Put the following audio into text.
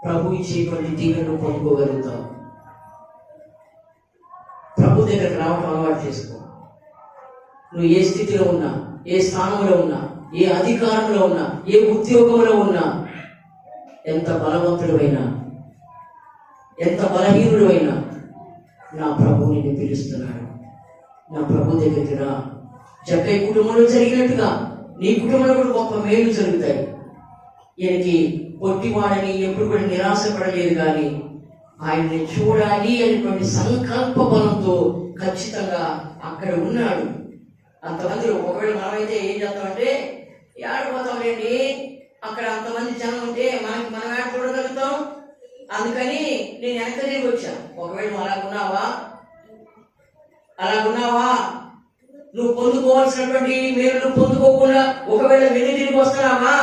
ప్రభు ఇచ్చేటువంటి దీవెనను పొందుకోగలుగుతావు. ప్రభు దగ్గరకు రావడం అలవాటు చేసుకో. నువ్వు ఏ స్థితిలో ఉన్నా, ఏ స్థానంలో ఉన్నా, ఏ అధికారంలో ఉన్నా, ఏ ఉద్యోగంలో ఉన్నా, ఎంత బలవంతుడైనా, ఎంత బలహీనుడైనా, నా ప్రభు నిన్ను పిలుస్తున్నాడు. నా ప్రభు దగ్గరికి రా. జక్కయ్య కుటుంబంలో జరిగినట్టుగా నీ కుటుంబంలో కూడా గొప్ప మేలు జరుగుతాయి. ఈయనకి పొట్టివాడని ఎప్పుడు కూడా నిరాశపడలేదు, కానీ ఆయన్ని చూడాలి అనేటువంటి సంకల్ప బలంతో ఖచ్చితంగా అక్కడ ఉన్నాడు. అంతమందిలో ఒకవేళ మనమైతే ఏం చేస్తామంటే, ఏడపోతాంలేండి, అక్కడ అంతమంది జనం ఉంటే మనం ఏడ చూడగలుగుతాం, అందుకని నేను వెనక తిరిగి వచ్చాను. ఒకవేళ నువ్వు అలాగున్నావా, నువ్వు పొందుకోవాల్సినటువంటి మేలు పొందుకోకుండా ఒకవేళ వెను తిరిగి వస్తున్నావా,